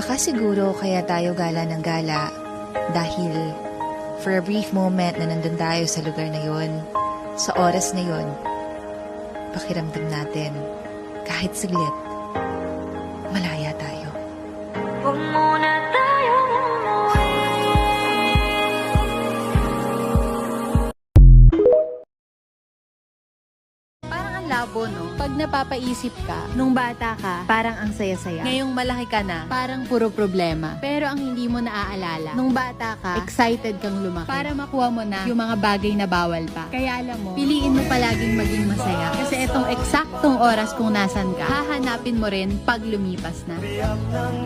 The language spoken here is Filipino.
Baka siguro kaya tayo gala ng gala dahil for a brief moment na nandun tayo sa lugar na yon, sa oras na yon, pakiramdam natin kahit saglit, malaya tayo. Huwag muna tayong umuwi. Parang ang labo, no? Pag napapaisip ka, nung bata ka, parang ang saya-saya. Ngayong malaki ka na, parang puro problema. Pero ang hindi mo naaalala, nung bata ka, excited kang lumaki. Para makuha mo na yung mga bagay na bawal pa. Kaya alam mo, piliin mo palaging maging masaya. Kasi itong eksaktong oras kung nasan ka, hahanapin mo rin pag lumipas na. Tiyak ng